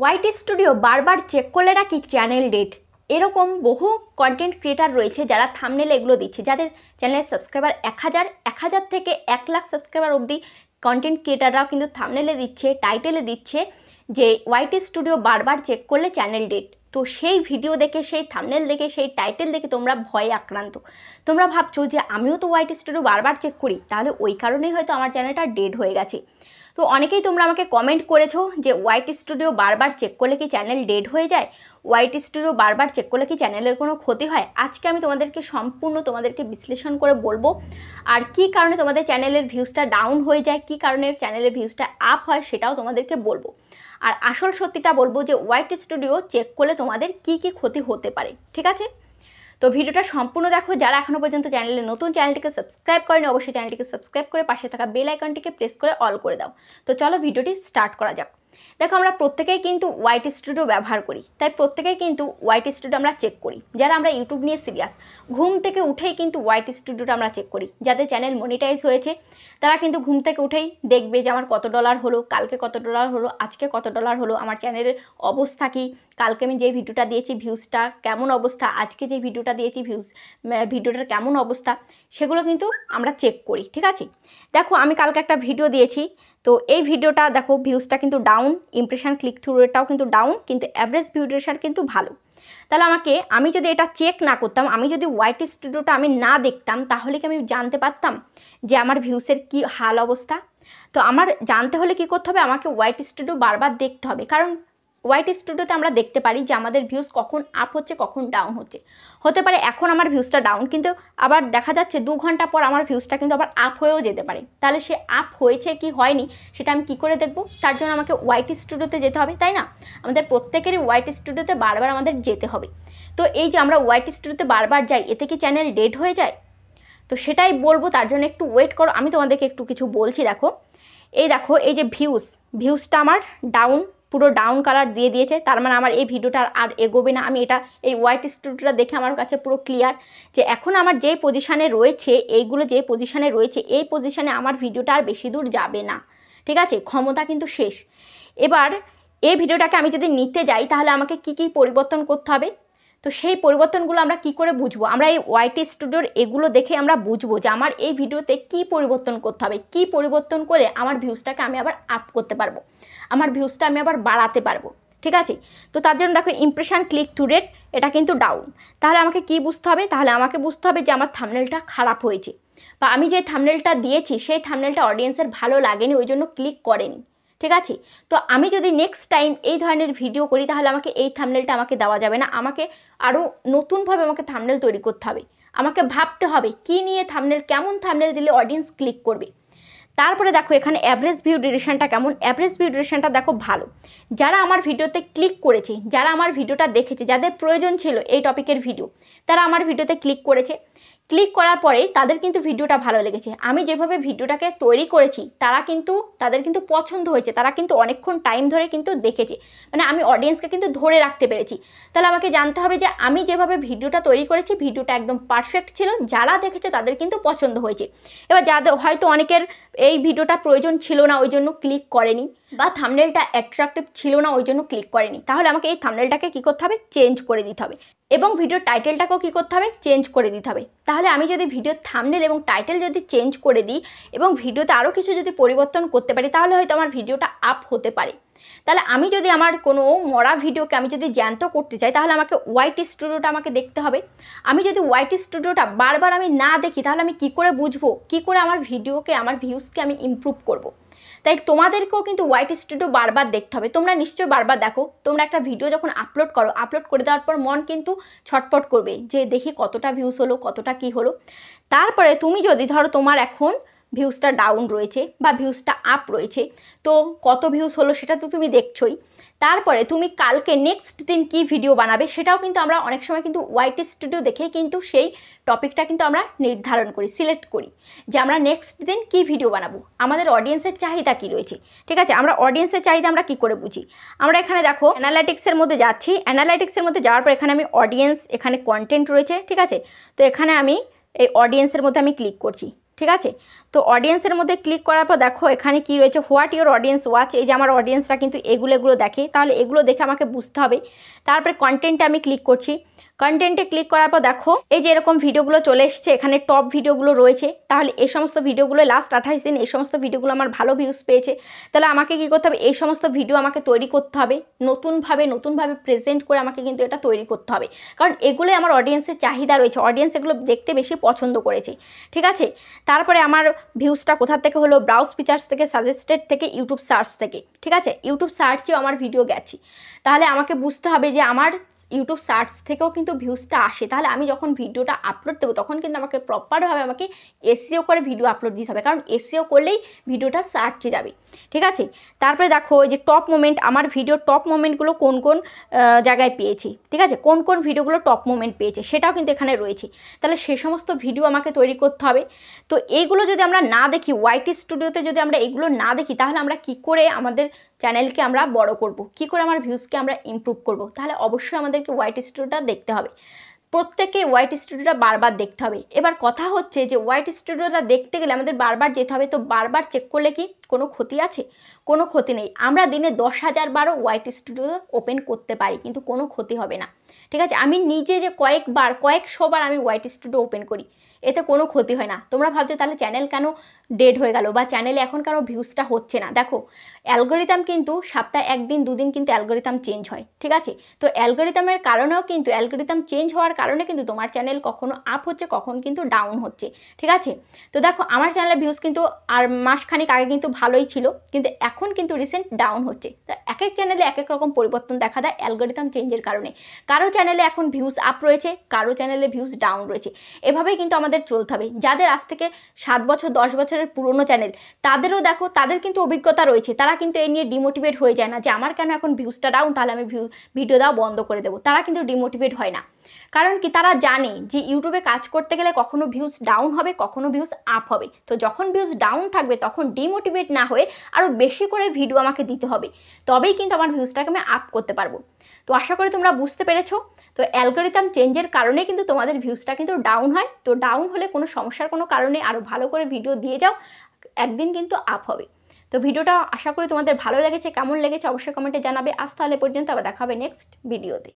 YT studio বারবার check করলে নাকি চ্যানেল ডেট। এরকম বহু কন্টেন্ট ক্রিয়েটার রয়েছে যারা থাম্বনেলে এগুলো দিচ্ছে, যাদের চ্যানেলের সাবস্ক্রাইবার 1000 থেকে 1 লাখ সাবস্ক্রাইবার অবধি কন্টেন্ট ক্রিয়েটাররাও কিন্তু থাম্বনেলে দিচ্ছে, টাইটেলে দিচ্ছে যে ওয়াইটি স্টুডিও বারবার চেক করলে চ্যানেল ডেট। তো সেই ভিডিও দেখে, সেই থাম্বনেল দেখে, সেই টাইটেল দেখে তোমরা ভয়ে আক্রান্ত। তোমরা ভাবছো যে আমিও তো ওয়াইটি স্টুডিও বারবার চেক করি, তাহলে ওই কারণেই হয়তো আমার চ্যানেলটা ডেড হয়ে গেছে। তো অনেকেই তোমরা আমাকে কমেন্ট করেছো যে ওয়াইটি স্টুডিও বারবার চেক করলে কি চ্যানেল ডেড হয়ে যায়, ওয়াইটি স্টুডিও বারবার চেক করলে কি চ্যানেলের কোনো ক্ষতি হয়। আজকে আমি তোমাদেরকে তোমাদেরকে বিশ্লেষণ করে বলবো, আর কি কারণে তোমাদের চ্যানেলের ভিউজটা ডাউন হয়ে যায়, কি কারণে চ্যানেলের ভিউজটা আপ হয় সেটাও তোমাদেরকে বলবো। আর আসল সত্যিটা বলবো যে ওয়াইটি স্টুডিও চেক করলে তোমাদের কি কি ক্ষতি হতে পারে, ঠিক আছে? তো ভিডিওটা সম্পূর্ণ দেখো। যারা এখনো পর্যন্ত চ্যানেলে নতুন, চ্যানেলটিকে সাবস্ক্রাইব করেনি অবশ্যই চ্যানেলটিকে সাবস্ক্রাইব করে পাশে থাকা বেল আইকনটিকে প্রেস করে অল করে দাও। তো চলো ভিডিওটি স্টার্ট করা যাক। দেখো, আমরা প্রত্যেকেই কিন্তু ওয়াইটি স্টুডিও ব্যবহার করি, তাই প্রত্যেকেই কিন্তু ওয়াইটি স্টুডিও আমরা চেক করি। যারা আমরা ইউটিউব নিয়ে সিরিয়াস, ঘুম থেকে উঠেই কিন্তু ওয়াইটি স্টুডিওটা আমরা চেক করি। যাদের চ্যানেল মনিটাইজ হয়েছে তারা কিন্তু ঘুম থেকে উঠেই দেখবে যে আমার কত ডলার হলো, কালকে কত ডলার হলো, আজকে কত ডলার হলো, আমার চ্যানেলের অবস্থা কি, কালকে আমি যে ভিডিওটা দিয়েছি ভিউজটা কেমন অবস্থা, আজকে যে ভিডিওটা দিয়েছি ভিডিওটার কেমন অবস্থা, সেগুলো কিন্তু আমরা চেক করি, ঠিক আছে? দেখো, আমি কালকে একটা ভিডিও দিয়েছি, তো এই ভিডিওটা দেখো ভিউজটা কিন্তু ডাউন, ইমপ্রেশন ক্লিক থ্রু রেটটাও কিন্তু ডাউন, কিন্তু অ্যাভারেজ ভিউ ডিউরেশন কিন্তু ভালো। তাহলে আমি যদি এটা চেক না করতাম, আমি যদি ওয়াইটি স্টুডিওটা আমি না দেখতাম, তাহলে কি আমি জানতে পারতাম যে আমার ভিউসের কি হাল অবস্থা? তো আমার জানতে হলে কি করতে হবে, আমাকে ওয়াইটি স্টুডিও বারবার দেখতে হবে। কারণ ওয়াইটি স্টুডিওতে আমরা দেখতে পারি যে আমাদের ভিউজ কখন আপ হচ্ছে, কখন ডাউন হচ্ছে। হতে পারে এখন আমার ভিউজটা ডাউন, কিন্তু আবার দেখা যাচ্ছে 2 ঘন্টা পর আমার ভিউজটা কিন্তু আবার আপ হয়েও যেতে পারে। তাহলে সে আপ হয়েছে কি হয়নি সেটা আমি কি করে দেখব? তার জন্য আমাকে ওয়াইটি স্টুডিওতে যেতে হবে, তাই না? আমাদের প্রত্যেকেরই ওয়াইটি স্টুডিওতে বারবার আমাদের যেতে হবে। তো এই যে আমরা ওয়াইটি স্টুডিওতে বারবার যাই, এতে কি চ্যানেল ডেড হয়ে যায়? তো সেটাই বলবো, তার জন্য একটু ওয়েট করো, আমি তোমাদেরকে একটু কিছু বলছি। দেখো, এই যে ভিউজটা আমার ডাউন, পুরো ডাউন কালার দিয়ে দিয়েছে। তার মানে আমার এই ভিডিওটা আর এগোবে না। আমি এই ওয়াইটি স্টুডিওটা দেখে আমার কাছে পুরো ক্লিয়ার যে এখন আমার যে পজিশানে রয়েছে, এইগুলো যে পজিশানে রয়েছে, এই পজিশানে আমার ভিডিওটা আর বেশি দূর যাবে না, ঠিক আছে? ক্ষমতা কিন্তু শেষ। এবার এই ভিডিওটাকে আমি যদি নিতে যাই, তাহলে আমাকে কি কি পরিবর্তন করতে হবে? তো সেই পরিবর্তনগুলো আমরা কি করে বুঝবো? আমরা এই ওয়াইটি স্টুডিওর এগুলো দেখে আমরা বুঝবো যে আমার এই ভিডিওতে কি পরিবর্তন করতে হবে, কি পরিবর্তন করে আমার ভিউজটাকে আমি আবার আপ করতে পারবো, আমার ভিউজটা আমি আবার বাড়াতে পারবো, ঠিক আছে? তো তার জন্য দেখো, ইমপ্রেশন ক্লিক থ্রু রেট এটা কিন্তু ডাউন। তাহলে আমাকে কি বুঝতে হবে? তাহলে আমাকে বুঝতে হবে যে আমার থাম্বনেলটা খারাপ হয়েছে, বা আমি যে থাম্বনেলটা দিয়েছি সেই থাম্বনেলটা অডিয়েন্সের ভালো লাগেনি, ওই জন্য ক্লিক করেনি, ঠিক আছে? তো আমি যদি নেক্সট টাইম এই ধরনের ভিডিও করি, তাহলে আমাকে এই থাম্বনেলটা আমাকে দেওয়া যাবে না, আমাকে আরও নতুনভাবে আমাকে থাম্বনেল তৈরি করতে হবে। আমাকে ভাবতে হবে কি নিয়ে থাম্বনেল, কেমন থাম্বনেল দিলে অডিয়েন্স ক্লিক করবে। তারপরে দেখো এখানে অ্যাভারেজ ভিউ ডিউরেশনটা কেমন। অ্যাভারেজ ভিউ ডিউরেশনটা দেখো ভালো। যারা আমার ভিডিওতে ক্লিক করেছে, যারা আমার ভিডিওটা দেখেছে, যাদের প্রয়োজন ছিল এই টপিকের ভিডিও, তারা আমার ভিডিওতে ক্লিক করেছে। ক্লিক করার পরে তাদের কিন্তু ভিডিওটা ভালো লেগেছে। আমি যেভাবে ভিডিওটাকে তৈরি করেছি তাদের কিন্তু পছন্দ হয়েছে, তারা কিন্তু অনেকক্ষণ টাইম ধরে কিন্তু দেখেছে, মানে আমি অডিয়েন্সকে কিন্তু ধরে রাখতে পেরেছি। তাহলে আমাকে জানতে হবে যে আমি যেভাবে ভিডিওটা তৈরি করেছি ভিডিওটা একদম পারফেক্ট ছিল, যারা দেখেছে তাদের কিন্তু পছন্দ হয়েছে। এবার যাদের হয়তো অনেকের এই ভিডিওটা প্রয়োজন ছিল না, ওই জন্য ক্লিক করেনি, বা থাম্বনেলটা অ্যাট্রাকটিভ ছিল না, ওই জন্য ক্লিক করেনি, তাহলে আমাকে এই থাম্বনেলটাকে কী করতে হবে? চেঞ্জ করে দিতে হবে। এবং ভিডিওর টাইটেলটাকেও কী করতে হবে? চেঞ্জ করে দিতে হবে। তাহলে আমি যদি ভিডিওর থাম্বনেল এবং টাইটেল যদি চেঞ্জ করে দিই এবং ভিডিওতে আরও কিছু যদি পরিবর্তন করতে পারি, তাহলে হয়তো আমার ভিডিওটা আপ হতে পারে। তাহলে আমি যদি আমার কোনো মরা ভিডিওকে আমি যদি জ্যান্ত করতে চাই, তাহলে আমাকে ওয়াইটি স্টুডিওটা আমাকে দেখতে হবে। আমি যদি ওয়াইটি স্টুডিওটা বারবার আমি না দেখি, তাহলে আমি কি করে বুঝবো কি করে আমার ভিডিওকে, আমার ভিউজকে আমি ইমপ্রুভ করব? তাই তোমাদেরকেও কিন্তু ওয়াইটি স্টুডিও বারবার দেখতে হবে। তোমরা নিশ্চয়ই বারবার দেখো, তোমরা একটা ভিডিও যখন আপলোড করো, আপলোড করে দেওয়ার পর মন কিন্তু ছটপট করবে যে দেখি কতটা ভিউজ হলো, কতটা কি হলো। তারপরে তুমি যদি ধরো তোমার এখন ভিউজটা ডাউন রয়েছে বা ভিউজটা আপ রয়েছে, তো কত ভিউজ হলো সেটা তো তুমি দেখছোই। তারপরে তুমি কালকে নেক্সট দিন কি ভিডিও বানাবে সেটাও কিন্তু আমরা অনেক সময় কিন্তু ওয়াইটি স্টুডিও দেখেই কিন্তু সেই টপিকটা কিন্তু আমরা নির্ধারণ করি, সিলেক্ট করি যে আমরা নেক্সট দিন কি ভিডিও বানাবো, আমাদের অডিয়েন্সের চাহিদা কি রয়েছে, ঠিক আছে? আমরা অডিয়েন্সের চাহিদা আমরা কি করে বুঝি? আমরা এখানে দেখো অ্যানালাইটিক্সের মধ্যে যাচ্ছি। অ্যানালাইটিক্সের মধ্যে যাওয়ার পর এখানে আমি অডিয়েন্স, এখানে কন্টেন্ট রয়েছে, ঠিক আছে? তো এখানে আমি এই অডিয়েন্সের মধ্যে আমি ক্লিক করছি। ঠিক আছে। তো অডিয়েন্সের মধ্যে ক্লিক করার পর দেখো এখানে কি রয়েছে, হোয়াট ইউর অডিয়েন্স ওয়াচ। এই যে আমার অডিয়েন্সরা কিন্তু এগুলো দেখে, তাহলে এগুলো দেখে আমাকে বুঝতে হবে। তারপরে কন্টেন্টে আমি ক্লিক করছি। কন্টেন্টে ক্লিক করার পর দেখো এই যে এরকম ভিডিওগুলো চলে এসছে, এখানে টপ ভিডিওগুলো রয়েছে। তাহলে এই সমস্ত ভিডিওগুলো লাস্ট 28 দিন এই সমস্ত ভিডিওগুলো আমার ভালো ভিউজ পেয়েছে। তাহলে আমাকে কী করতে হবে, এই সমস্ত ভিডিও আমাকে তৈরি করতে হবে, নতুনভাবে প্রেজেন্ট করে আমাকে কিন্তু এটা তৈরি করতে হবে, কারণ এগুলোই আমার অডিয়েন্সের চাহিদা রয়েছে, অডিয়েন্স এগুলো দেখতে বেশি পছন্দ করেছে। ঠিক আছে। তারপরে আমার ভিউজটা কোথা থেকে হলো, ব্রাউজ ফিচার্স থেকে, সাজেস্টেড থেকে, ইউটিউব সার্চ থেকে। ঠিক আছে, ইউটিউব সার্চেও আমার ভিডিও গেছি। তাহলে আমাকে বুঝতে হবে যে আমার ইউটিউব সার্চ থেকেও কিন্তু ভিউজটা আসে। তাহলে আমি যখন ভিডিওটা আপলোড দেবো তখন কিন্তু আমাকে প্রপারভাবে আমাকে এসইও করে ভিডিও আপলোড দিতে হবে, কারণ এসইও করলেই ভিডিওটা সার্চে যাবে। ঠিক আছে। তারপরে দেখো এই যে টপ মোমেন্ট, আমার ভিডিওর টপ মোমেন্টগুলো কোন কোন জায়গায় পেয়েছি। ঠিক আছে, কোন কোন ভিডিওগুলো টপ মোমেন্ট পেয়েছে সেটাও কিন্তু এখানে রয়েছে। তাহলে সে সমস্ত ভিডিও আমাকে তৈরি করতে হবে। তো এইগুলো যদি আমরা না দেখি, ওয়াইটি স্টুডিওতে যদি আমরা এগুলো না দেখি, তাহলে আমরা কি করে আমাদের চ্যানেলকে আমরা বড় করব, কি করে আমার ভিউজকে আমরা ইমপ্রুভ করব? তাহলে অবশ্যই আমাদেরকে ওয়াইটি স্টুডিওটা দেখতে হবে। প্রত্যেকে ওয়াইটি স্টুডিওটা বারবার দেখতে হবে। এবার কথা হচ্ছে যে ওয়াইটি স্টুডিওটা দেখতে গেলে আমাদের বারবার যেতে হবে, তো বারবার চেক করলে কি কোনো ক্ষতি আছে? কোনো ক্ষতি নেই। আমরা দিনে 10,000 বারও ওয়াইটি স্টুডিও ওপেন করতে পারি, কিন্তু কোনো ক্ষতি হবে না। ঠিক আছে, আমি নিজে যে কয়েকশোবার আমি ওয়াইটি স্টুডিও ওপেন করি, এতে কোনো ক্ষতি হয় না। তোমরা ভাবছো তাহলে চ্যানেল কেন ডেড হয়ে গেল, বা চ্যানেলে এখন কেন ভিউজটা হচ্ছে না? দেখো অ্যালগোরিদম কিন্তু সপ্তাহে 1 দিন 2 দিন কিন্তু অ্যালগোরিদম চেঞ্জ হয়। ঠিক আছে, তো অ্যালগোরিদমের কারণেও কিন্তু, অ্যালগোরিদম চেঞ্জ হওয়ার কারণে কিন্তু তোমার চ্যানেল কখনো আপ হচ্ছে, কখন কিন্তু ডাউন হচ্ছে। ঠিক আছে, তো দেখো আমার চ্যানেলের ভিউজ কিন্তু আর মাসখানিক আগে কিন্তু ভালোই ছিল, কিন্তু এখন কিন্তু রিসেন্ট ডাউন হচ্ছে। তো এক এক চ্যানেলে এক এক রকম পরিবর্তন দেখা দেয় অ্যালগোরিদম চেঞ্জের কারণে। কারো চ্যানেলে এখন ভিউজ আপ রয়েছে, কারো চ্যানেলে ভিউজ ডাউন রয়েছে। এভাবেই কিন্তু আমাদের চলতে হবে। যাদের আজ থেকে 7 বছর 10 বছরের পুরনো চ্যানেল, তাদেরও দেখো তাদের কিন্তু অভিজ্ঞতা রয়েছে, তারা কিন্তু এই নিয়ে ডিমোটিভেট হয়ে যায় না যে আমার কেন এখন ভিউজটা ডাউন, তাহলে আমি ভিডিও দেওয়া বন্ধ করে দেবো। তারা কিন্তু ডিমোটিভেট হয় না, কারণ কি তারা জানে যে ইউটিউবে কাজ করতে গেলে কখনো ভিউজ ডাউন হবে, কখনো ভিউজ আপ হবে। তো যখন ভিউজ ডাউন থাকবে তখন ডিমোটিভেট না হয়ে আরও বেশি করে ভিডিও আমাকে দিতে হবে, তবেই কিন্তু আমার ভিউজটাকে আমি আপ করতে পারবো। তো আশা করি তোমরা বুঝতে পেরেছো। তো অ্যালগোরিদম চেঞ্জের কারণে কিন্তু তোমাদের ভিউজটা কিন্তু ডাউন হয়। তো ডাউন হলে কোনো সমস্যার কোনো কারণে আরও ভালো করে ভিডিও দিয়ে যাও, একদিন কিন্তু আপ হবে। তো ভিডিওটা আশা করি তোমাদের ভালো লেগেছে। কেমন লেগেছে অবশ্যই কমেন্টে জানাবে। আজ তাহলে পর্যন্ত, আবার দেখা হবে নেক্সট ভিডিওতে।